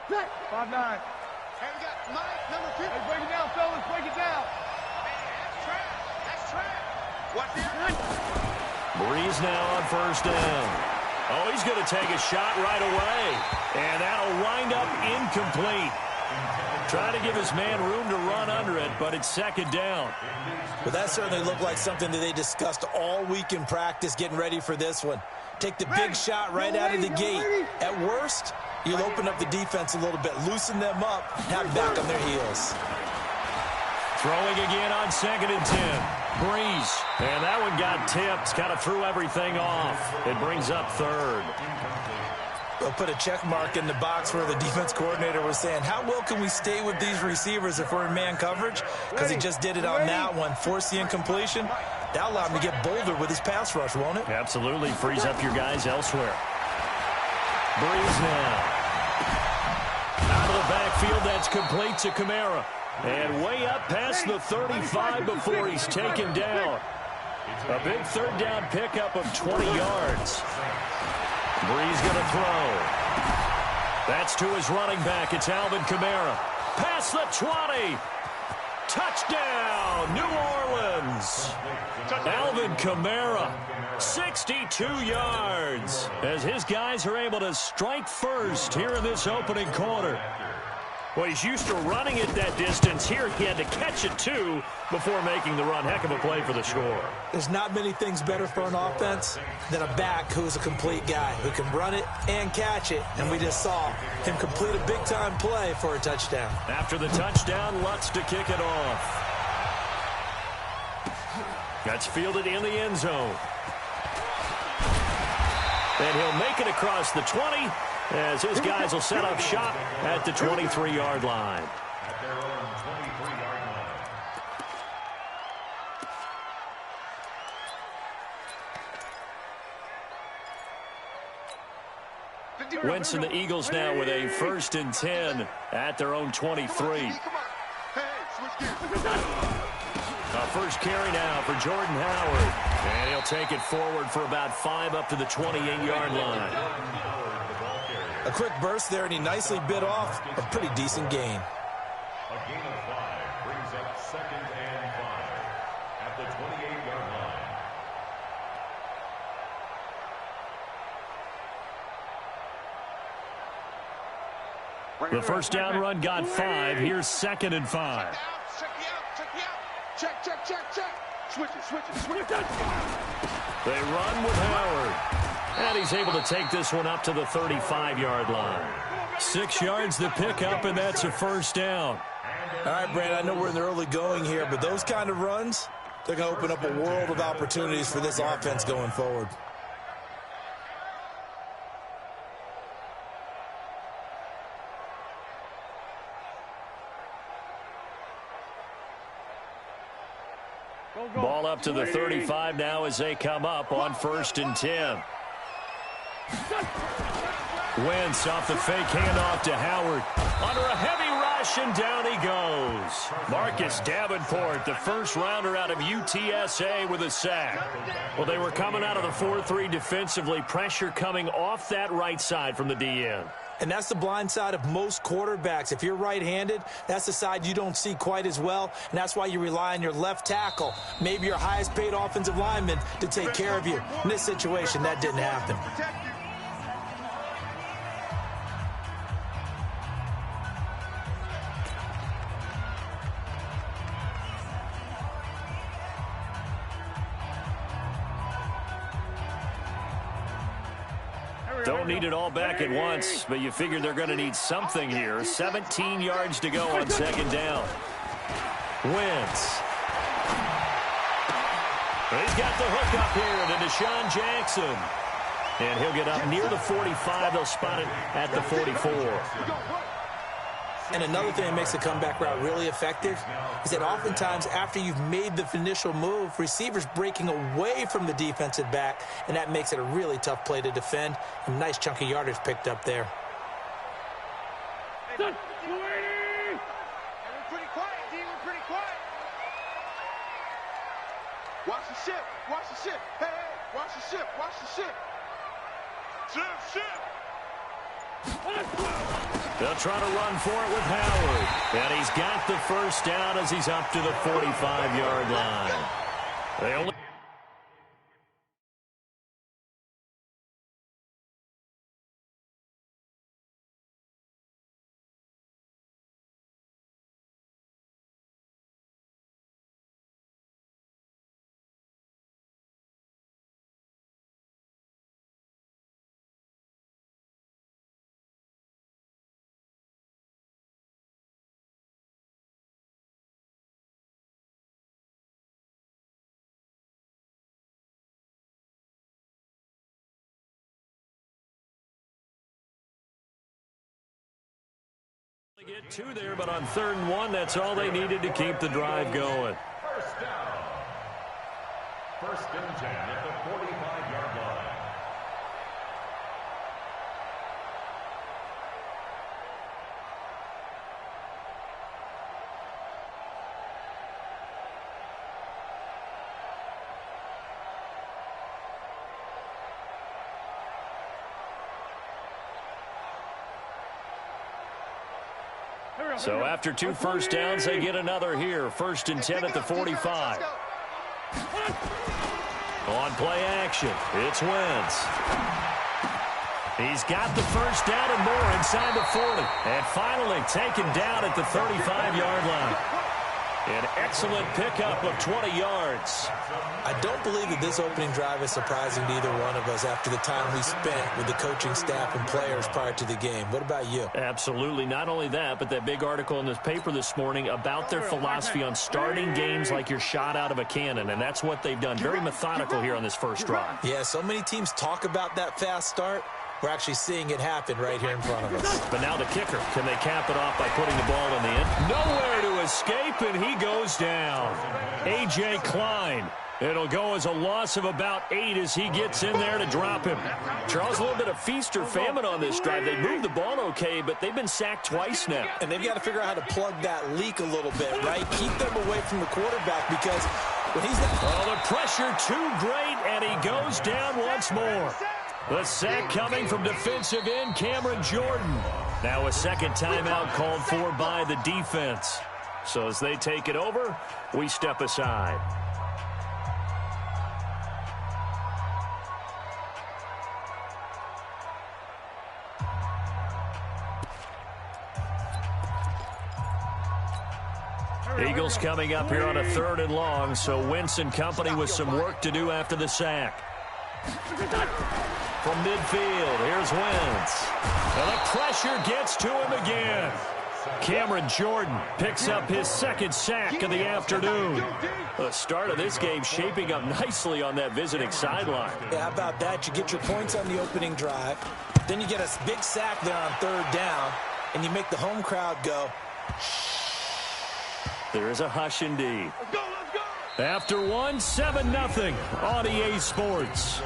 5-9. Hey, we got Mike, number 50. Hey, break it down, fellas. Break it down. That's trash. That's trash. Watch this. Breeze now on first down. Oh, he's going to take a shot right away. And that'll wind up incomplete. Trying to give his man room to run under it, but it's second down. Well, that certainly looked like something that they discussed all week in practice, getting ready for this one. Take the big shot right out of the gate. At worst, you'll open up the defense a little bit, loosen them up, have them back on their heels. Throwing again on 2nd and 10. Breeze. And that one got tipped, kind of threw everything off. It brings up 3rd. They'll put a check mark in the box where the defense coordinator was saying, how well can we stay with these receivers if we're in man coverage? Because he just did it on that one, forced the incompletion. That'll allow him to get bolder with his pass rush, won't it? Absolutely. Frees up your guys elsewhere. Breeze now. Out of the backfield, that's complete to Kamara. And way up past the 35 before he's taken down. A big 3rd down pickup of 20 yards. Breeze going to throw. That's to his running back. It's Alvin Kamara. Past the 20. Touchdown, New Orleans. Alvin Kamara, 62 yards, as his guys are able to strike first here in this opening quarter. Well, he's used to running it that distance. Here he had to catch it, too, before making the run. Heck of a play for the score. There's not many things better for an offense than a back who's a complete guy, who can run it and catch it. And we just saw him complete a big-time play for a touchdown. After the touchdown, Lutz to kick it off. That's fielded in the end zone. And he'll make it across the 20. As his guys will set up shop at the 23-yard line. Wentz and the Eagles now with a 1st and 10 at their own 23. A first carry now for Jordan Howard. And he'll take it forward for about 5 up to the 28-yard line. A quick burst there, and he nicely bit off a pretty decent gain. A gain of 5 brings up 2nd and 5 at the 28-yard line. The first down run got 5. Here's 2nd and 5. Check. Switch it. They run with Howard. And he's able to take this one up to the 35-yard line. 6 yards to pick up, and that's a first down. All right, Brandon, I know we're in the early going here, but those kind of runs, they're going to open up a world of opportunities for this offense going forward. Ball up to the 35 now as they come up on 1st and 10. Wentz off the fake handoff to Howard. Under a heavy rush, and down he goes. Marcus Davenport, the first rounder out of UTSA, with a sack. Well, they were coming out of the 4-3 defensively. Pressure coming off that right side from the DN. And that's the blind side of most quarterbacks. If you're right-handed, that's the side you don't see quite as well, and that's why you rely on your left tackle, maybe your highest-paid offensive lineman, to take care of you. In this situation, that didn't happen. Don't need it all back at once, but you figure they're going to need something here. 17 yards to go on 2nd down. Wentz. He's got the hook up here to Deshaun Jackson. And he'll get up near the 45. They'll spot it at the 44. And another thing that makes the comeback route really effective is that oftentimes after you've made the initial move, receivers breaking away from the defensive back, and that makes it a really tough play to defend. A nice chunk of yardage picked up there. We're pretty quiet, D. We're pretty quiet. Watch the ship. Watch the ship. Hey, watch the ship. Watch the ship. Ship. They'll try to run for it with Howard. And he's got the first down as he's up to the 45-yard line. They only... Get two there, but on 3rd and 1, that's all they needed to keep the drive going. First down. 1st and 10 at the 45-yard line. So after 2 first downs, they get another here. 1st and 10 at the 45. On play action, it's Wentz. He's got the first down and more inside the 40. And finally taken down at the 35-yard line. An excellent pickup of 20 yards. I don't believe that this opening drive is surprising to either one of us after the time we spent with the coaching staff and players prior to the game. What about you? Absolutely. Not only that, but that big article in this paper this morning about their philosophy on starting games like you're shot out of a cannon, and that's what they've done. Very methodical here on this first drive. Yeah, so many teams talk about that fast start. We're actually seeing it happen right here in front of us. But now the kicker. Can they cap it off by putting the ball in the end? Nowhere to escape, and he goes down. A.J. Klein. It'll go as a loss of about 8 as he gets in there to drop him. Charles, a little bit of feast or famine on this drive. They moved the ball okay, but they've been sacked twice now. And they've got to figure out how to plug that leak a little bit, right? Keep them away from the quarterback because when he's not... Oh, the pressure too great, and he goes down once more. The sack coming from defensive end Cameron Jordan. Now a second timeout called for by the defense. So as they take it over, we step aside. Eagles coming up here on a 3rd and long, so Wentz and company with some work to do after the sack. From midfield, here's Wentz. And the pressure gets to him again. Cameron Jordan picks up his 2nd sack of the afternoon. The start of this game shaping up nicely on that visiting sideline. Yeah, how about that? You get your points on the opening drive. Then you get a big sack there on 3rd down, and you make the home crowd go. There is a hush indeed. After 1, 7-0 on EA Sports.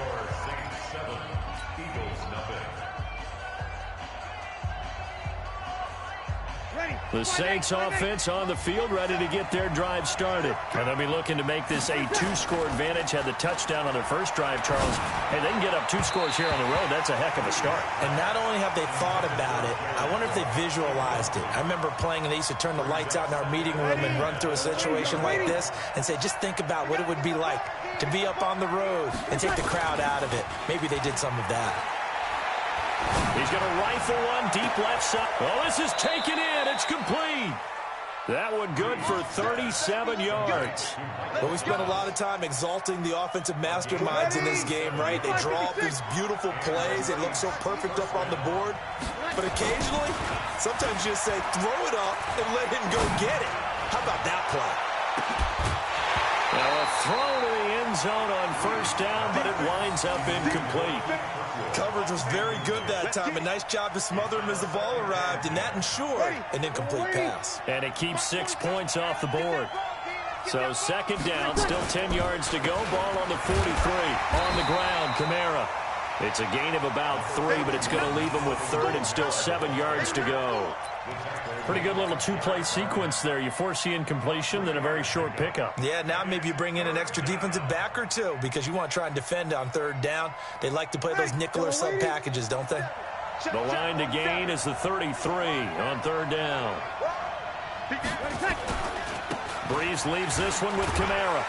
The Saints offense on the field, ready to get their drive started. And they'll be looking to make this a 2-score advantage. Had the touchdown on their first drive, Charles. Hey, they can get up 2 scores here on the road. That's a heck of a start. And not only have they thought about it, I wonder if they visualized it. I remember playing, and they used to turn the lights out in our meeting room and run through a situation like this and say, just think about what it would be like to be up on the road and take the crowd out of it. Maybe they did some of that. He's going to rifle one deep left side. Oh, this is taken in. It's complete. That one good for 37 yards. Well, we spent a lot of time exalting the offensive masterminds in this game, right? They draw up these beautiful plays. They look so perfect up on the board. But occasionally, sometimes you just say, throw it up and let him go get it. How about that play? Now a throw to the end zone on 1st down, but it winds up incomplete. Coverage was very good that time. A nice job to smother him as the ball arrived, and that ensured an incomplete pass. And it keeps 6 points off the board. So 2nd down, still 10 yards to go. Ball on the 43. On the ground, Kamara. It's a gain of about 3, but it's going to leave him with 3rd and still 7 yards to go. Pretty good little 2-play sequence there. You force the incompletion, then a very short pickup. Yeah, now maybe you bring in an extra defensive back or 2 because you want to try and defend on 3rd down. They like to play those nickel or sub packages, don't they? The line to gain is the 33 on third down. Breeze leaves this one with Kamara.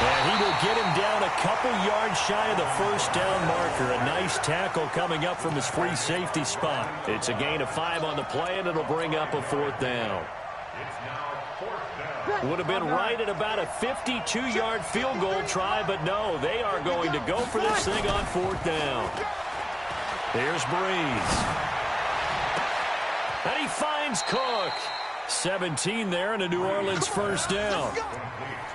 And he will get him down a couple yards shy of the first down marker. A nice tackle coming up from his free safety spot. It's a gain of 5 on the play, and it'll bring up a fourth down. Would have been right at about a 52-yard field goal try, but no, they are going to go for this thing on fourth down. Here's Breeze. And he finds Cook. 17 there and a New Orleans first down.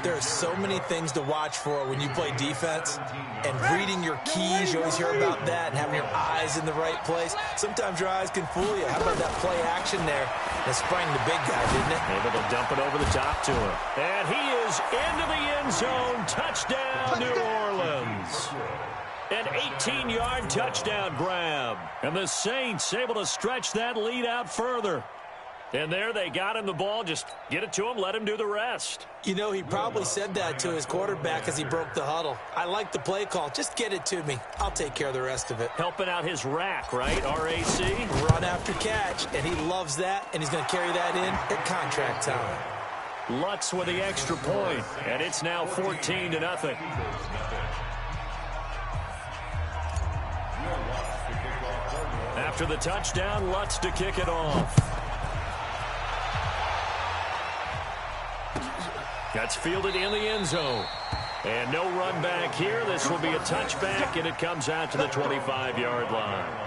There are so many things to watch for when you play defense, and reading your keys, you always hear about that, and having your eyes in the right place. Sometimes your eyes can fool you. How about that play action there? That sprang the big guy, didn't it? Able to dump it over the top to him. And he is into the end zone. Touchdown, New Orleans. An 18-yard touchdown grab. And the Saints able to stretch that lead out further. And there they got him the ball. Just get it to him, let him do the rest. You know, he probably said that to his quarterback as he broke the huddle. I like the play call. Just get it to me. I'll take care of the rest of it. Helping out his rack, right? RAC? Run after catch, and he loves that, and he's going to carry that in at contract time. Lutz with the extra point, and it's now 14-0. After the touchdown, Lutz to kick it off. That's fielded in the end zone. And no run back here. This will be a touchback, and it comes out to the 25-yard line.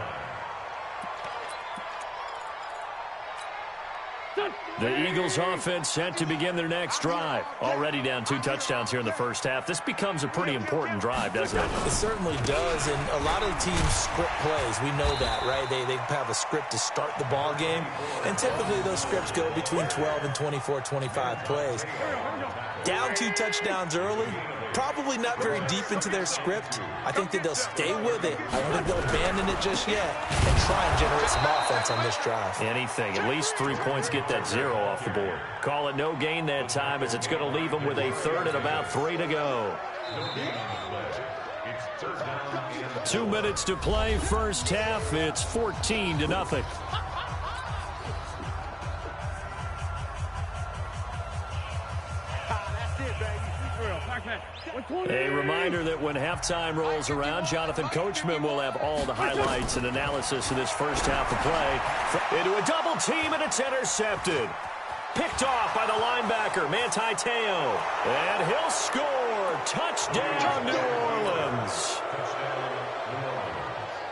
The Eagles offense set to begin their next drive. Already down 2 touchdowns here in the first half. This becomes a pretty important drive, doesn't it? It certainly does, and a lot of the teams script plays. We know that, right? They have a script to start the ball game, and typically those scripts go between 12 and 24, 25 plays. Down 2 touchdowns early, probably not very deep into their script. I think that they'll stay with it. I don't think they'll abandon it just yet and try and generate some offense on this drive. Anything. At least 3 points, get that 0 off the board. Call it no gain that time, as it's going to leave them with a third and about 3 to go. 2 minutes to play, first half. It's 14-0. A reminder that when halftime rolls around, Jonathan Coachman will have all the highlights and analysis of this first half of play. Into a double team, and it's intercepted. Picked off by the linebacker, Manti Te'o. And he'll score. Touchdown, New Orleans.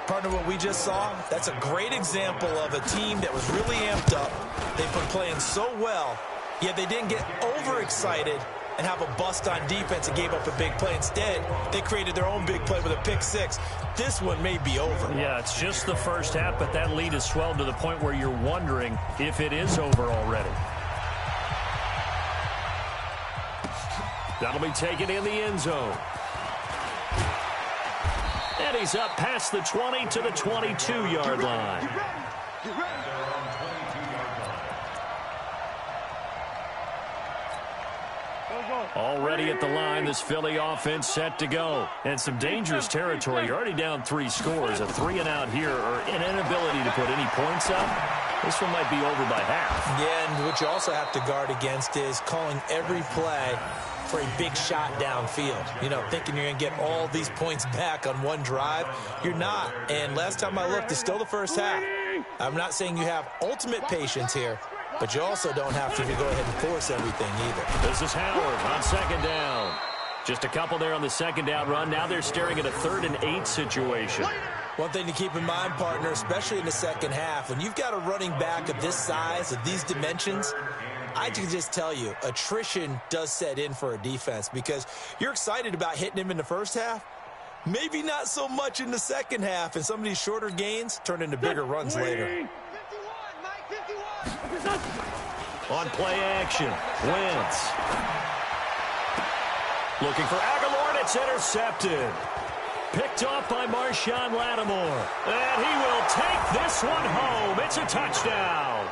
Partner, what we just saw, that's a great example of a team that was really amped up. They've been playing so well, yet they didn't get overexcited and have a bust on defense and gave up a big play. Instead, they created their own big play with a pick 6. This one may be over. Yeah, it's just the first half, but that lead has swelled to the point where you're wondering if it is over already. That'll be taken in the end zone. And he's up past the 20 to the 22-yard line. Already at the line, this Philly offense set to go. And some dangerous territory. You're already down 3 scores. A 3-and-out here, or an inability to put any points up. This one might be over by half. Yeah, and what you also have to guard against is calling every play for a big shot downfield. You know, thinking you're going to get all these points back on one drive. You're not. And last time I looked, it's still the first half. I'm not saying you have ultimate patience here, but you also don't have to go ahead and force everything either. This is Howard on second down. Just a couple there on the second down run. Now they're staring at a 3rd and 8 situation. One thing to keep in mind, partner, especially in the second half, when you've got a running back of this size, of these dimensions, I can just tell you, attrition does set in for a defense because you're excited about hitting him in the first half. Maybe not so much in the second half, and some of these shorter gains turn into bigger runs later. On play action, Wentz. Looking for Aguilar, and it's intercepted. Picked off by Marshawn Lattimore. And he will take this one home. It's a touchdown.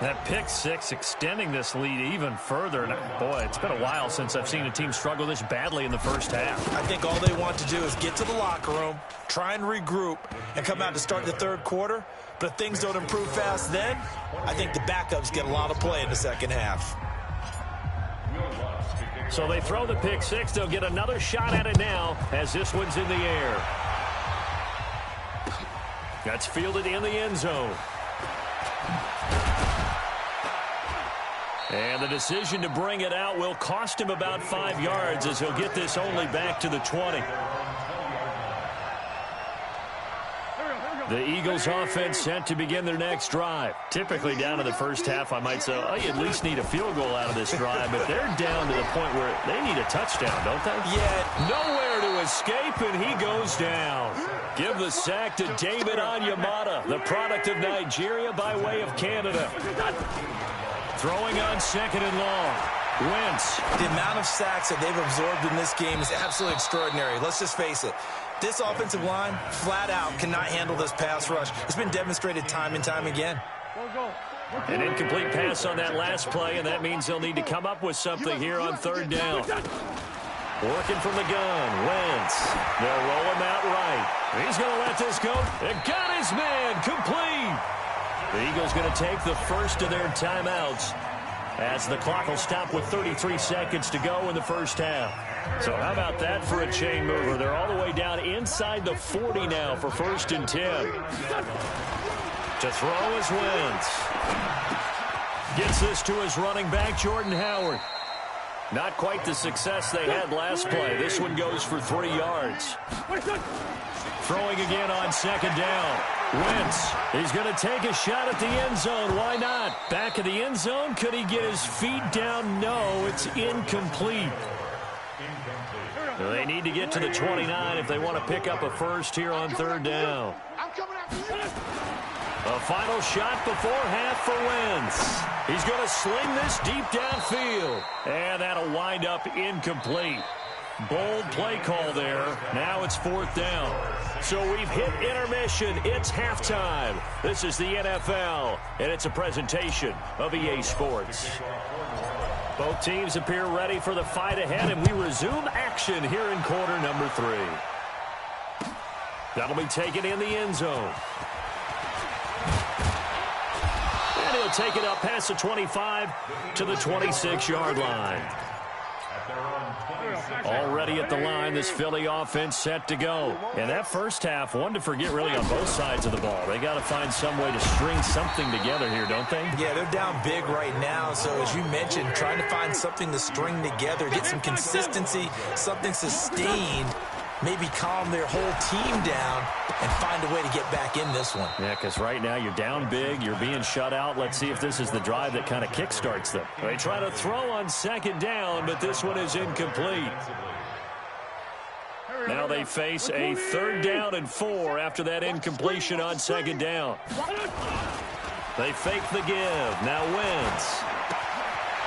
That pick six extending this lead even further. And boy, it's been a while since I've seen a team struggle this badly in the first half. I think all they want to do is get to the locker room, try and regroup, and come out to start the third quarter. But if things don't improve fast then, I think the backups get a lot of play in the second half. So they throw the pick six. They'll get another shot at it now as this one's in the air. That's fielded in the end zone. And the decision to bring it out will cost him about 5 yards as he'll get this only back to the 20. The Eagles offense set to begin their next drive. Typically down to the first half, I might say, oh, you at least need a field goal out of this drive, but they're down to the point where they need a touchdown, don't they? Yeah. Nowhere to escape, and he goes down. Give the sack to David Onyemata, the product of Nigeria by way of Canada. Throwing on second and long. Wentz. The amount of sacks that they've absorbed in this game is absolutely extraordinary. Let's just face it. This offensive line, flat out, cannot handle this pass rush. It's been demonstrated time and time again. An incomplete pass on that last play, and that means they'll need to come up with something here on third down. Working from the gun, Wentz. They'll roll him out right. He's going to let this go. It got his man complete. The Eagles going to take the first of their timeouts as the clock will stop with 33 seconds to go in the first half. So how about that for a chain mover? They're all the way down inside the 40 now for 1st and 10. To throw is Wentz. Gets this to his running back, Jordan Howard. Not quite the success they had last play. This one goes for 3 yards. Throwing again on second down. Wentz, he's going to take a shot at the end zone. Why not? Back of the end zone. Could he get his feet down? No, it's incomplete. They need to get to the 29 if they want to pick up a first here on third down. A final shot before half for Wentz. He's going to sling this deep downfield. And that'll wind up incomplete. Bold play call there. Now it's 4th down. So we've hit intermission. It's halftime. This is the NFL, and it's a presentation of EA Sports. Both teams appear ready for the fight ahead, and we resume action here in quarter number 3. That'll be taken in the end zone. And he'll take it up past the 25 to the 26-yard line. Already at the line, this Philly offense set to go. And that first half, one to forget really on both sides of the ball. They got to find some way to string something together here, don't they? Yeah, they're down big right now. So as you mentioned, trying to find something to string together, get some consistency, something sustained, maybe calm their whole team down and find a way to get back in this one. Yeah, because right now you're down big, you're being shut out. Let's see if this is the drive that kind of kickstarts them. They try to throw on second down, but this one is incomplete. Now they face a 3rd down and 4 after that incompletion on second down. They fake the give. Now Wentz.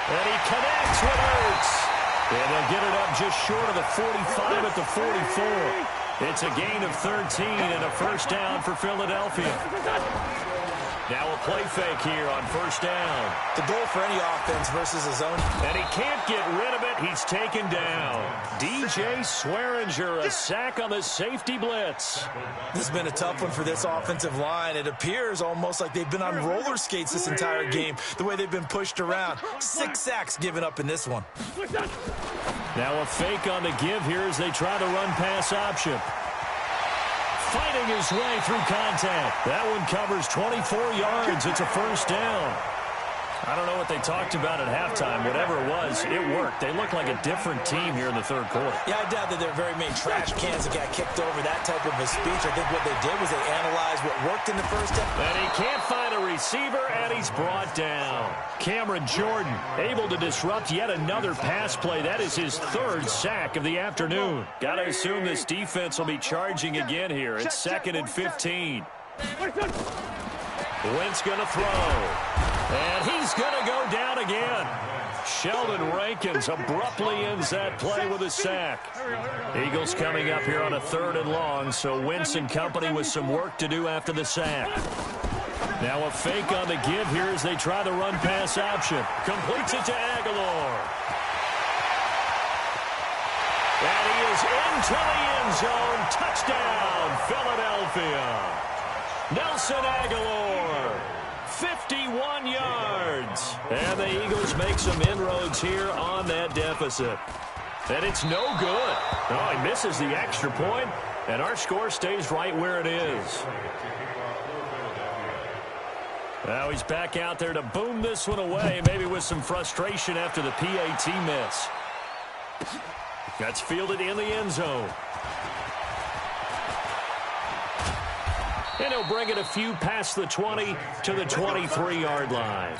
And he connects with Ertz. And they'll get it up just short of the 45 at the 44. It's a gain of 13 and a first down for Philadelphia. Now a play fake here on first down. The goal for any offense versus his own. And he can't get rid of it. He's taken down. DJ Swearinger, a sack on the safety blitz. This has been a tough one for this offensive line. It appears almost like they've been on roller skates this entire game, the way they've been pushed around. 6 sacks given up in this one. Now a fake on the give here as they try to run pass option. Fighting his way through contact. That one covers 24 yards. It's a first down. I don't know what they talked about at halftime. Whatever it was, it worked. They look like a different team here in the third quarter. Yeah, I doubt that there are very many trash cans that got kicked over, that type of a speech. I think what they did was they analyzed what worked in the first half. And he can't find a receiver, and he's brought down. Cameron Jordan able to disrupt yet another pass play. That is his 3rd sack of the afternoon. Got to assume this defense will be charging again here. It's 2nd and 15. Wentz going to throw. And he's going to go down again. Sheldon Rankins abruptly ends that play with a sack. Eagles coming up here on a 3rd and long, so Wentz and company with some work to do after the sack. Now a fake on the give here as they try the run-pass option. Completes it to Aguilar. And he is into the end zone. Touchdown, Philadelphia. Nelson Aguilar, 51 yards. And the Eagles make some inroads here on that deficit. And it's no good. Oh, he misses the extra point, and our score stays right where it is. Now he's back out there to boom this one away, maybe with some frustration after the PAT miss. That's fielded in the end zone. And he'll bring it a few past the 20 to the 23-yard line.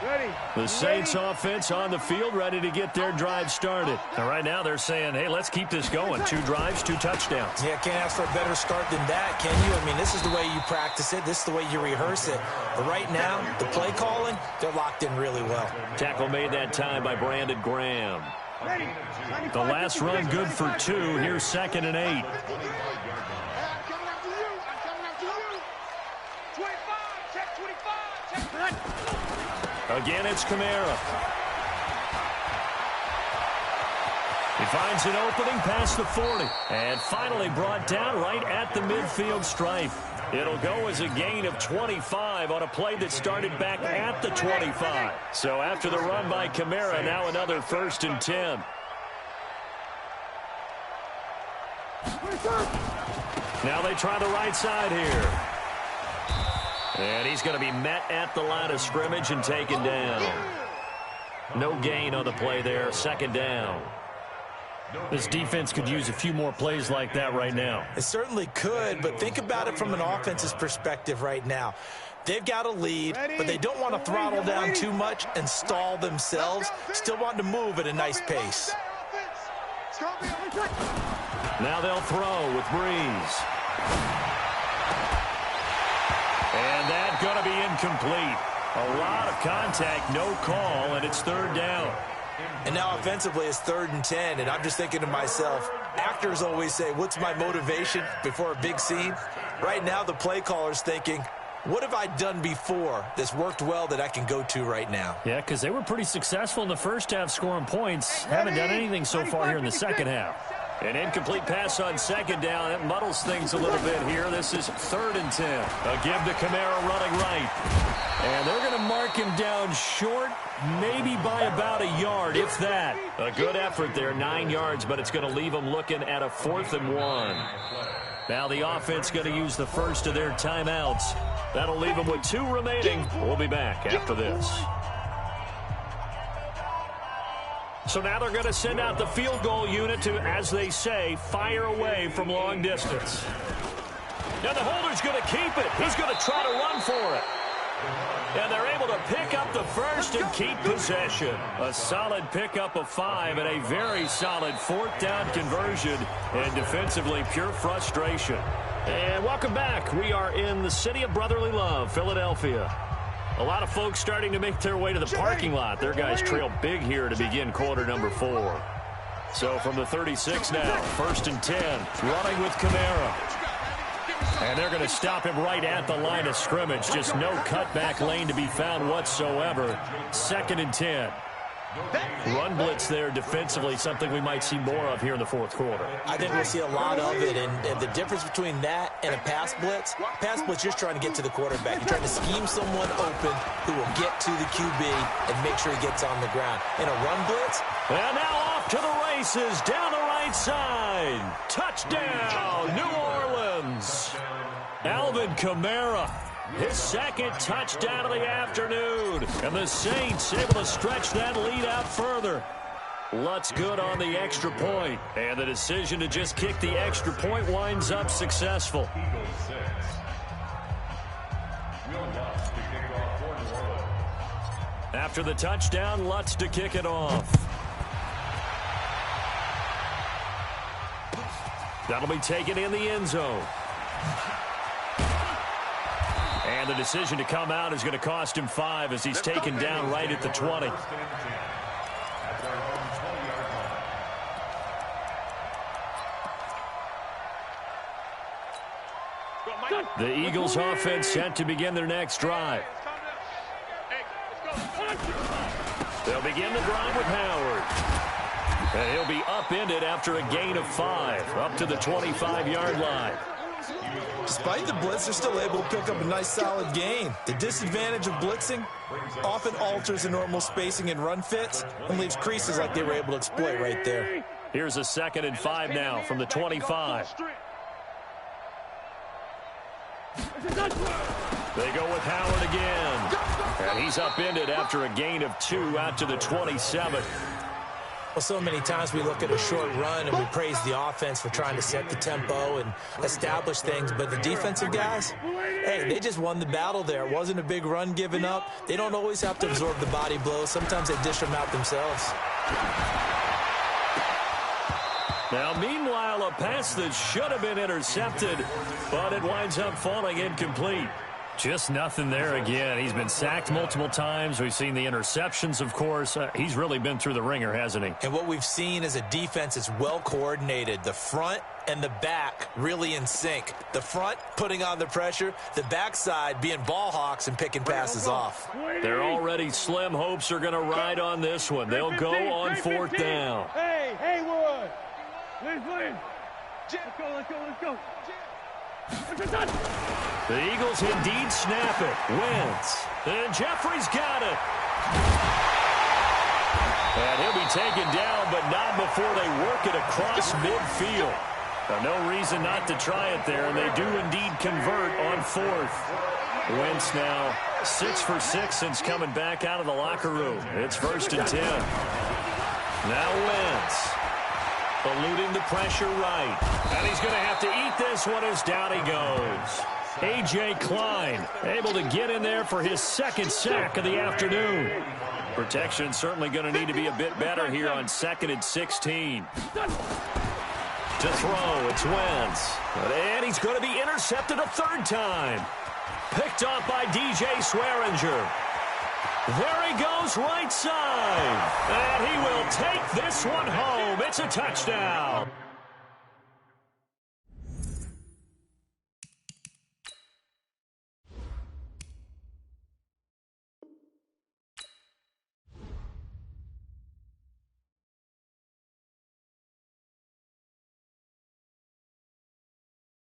Ready. The Saints offense on the field, ready to get their drive started. And right now they're saying, hey, let's keep this going. 2 drives, 2 touchdowns. Yeah, can't ask for a better start than that, can you? I mean, this is the way you practice it. This is the way you rehearse it. But right now, the play calling, they're locked in really well. Tackle made that time by Brandon Graham. The last run good for 2. Here's 2nd and 8. I'm coming after you. I'm coming after you. 25. Check 25. Check that. Again, it's Kamara. He finds an opening past the 40. And finally brought down right at the midfield stripe. It'll go as a gain of 25 on a play that started back at the 25. So after the run by Kamara, now another 1st and 10. Now they try the right side here. And he's going to be met at the line of scrimmage and taken down. No gain on the play there, 2nd down. This defense could use a few more plays like that right now. It certainly could, but think about it from an offense's perspective right now. They've got a lead, but they don't want to throttle down too much and stall themselves. Still want to move at a nice pace. Now they'll throw with Breeze. And that's going to be incomplete. A lot of contact, no call, and it's 3rd down. And now offensively it's 3rd and 10, and I'm just thinking to myself, actors always say, what's my motivation before a big scene? Right now the play caller's thinking, what have I done before that's worked well that I can go to right now? Yeah, because they were pretty successful in the first half scoring points. Haven't done anything so far here in the second half. An incomplete pass on 2nd down. That muddles things a little bit here. This is 3rd and 10. A give to Kamara running right. And they're going to mark him down short, maybe by about a yard, if that. A good effort there, 9 yards, but it's going to leave them looking at a 4th and 1. Now the offense going to use the first of their timeouts. That'll leave them with 2 remaining. We'll be back after this. So now they're going to send out the field goal unit to, as they say, fire away from long distance. Now the holder's going to keep it. He's going to try to run for it. And they're able to pick up the first and keep possession. A solid pickup of 5 and a very solid 4th down conversion. And defensively, pure frustration. And welcome back. We are in the city of brotherly love, Philadelphia. A lot of folks starting to make their way to the parking lot. Their guys trail big here to begin quarter number 4. So from the 36 now, 1st and 10, running with Kamara. And they're going to stop him right at the line of scrimmage. Just no cutback lane to be found whatsoever. 2nd and 10. Run blitz there defensively, something we might see more of here in the 4th quarter. I think we'll see a lot of it, and the difference between that and a pass blitz just trying to get to the quarterback. You're trying to scheme someone open who will get to the QB and make sure he gets on the ground. In a run blitz. And now off to the races, down the right side. Touchdown, New Orleans. Alvin Kamara. His 2nd touchdown of the afternoon. And the Saints able to stretch that lead out further. Lutz good on the extra point. And the decision to just kick the extra point winds up successful. After the touchdown, Lutz to kick it off. That'll be taken in the end zone. And the decision to come out is going to cost him 5 as he's taken down right at the 20. The Eagles offense set to begin their next drive. They'll begin the drive with Howard. And he'll be upended after a gain of 5, up to the 25-yard line. Despite the blitz, they're still able to pick up a nice solid gain. The disadvantage of blitzing often alters the normal spacing and run fits and leaves creases like they were able to exploit right there. Here's a 2nd and 5 now from the 25. They go with Howard again. And he's upended after a gain of 2 out to the 27. Well, so many times we look at a short run and we praise the offense for trying to set the tempo and establish things, but the defensive guys, hey, they just won the battle there. It wasn't a big run given up. They don't always have to absorb the body blows. Sometimes they dish them out themselves. Now, meanwhile, a pass that should have been intercepted, but it winds up falling incomplete. Just nothing there again. He's been sacked multiple times. We've seen the interceptions, of course. He's really been through the ringer, hasn't he? And what we've seen is a defense that's well coordinated. The front and the back really in sync. The front putting on the pressure, the backside being ball hawks and picking passes off. Their already slim hopes are going to ride on this one. They'll go on 4th down. Hey, Haywood. Let's go. The Eagles indeed snap it. Wentz. And Jeffrey's got it. And he'll be taken down, but not before they work it across midfield. No reason not to try it there, and they do indeed convert on 4th. Wentz now 6 for 6 since coming back out of the locker room. It's 1st and 10. Now Wentz. Eluding the pressure right. And he's going to have to eat this one as down he goes. A.J. Klein able to get in there for his 2nd sack of the afternoon. Protection certainly going to need to be a bit better here on 2nd and 16. To throw, it's Wentz. And he's going to be intercepted a 3rd time. Picked off by D.J. Swearinger. There he goes right side. And he will take this one home. It's a touchdown.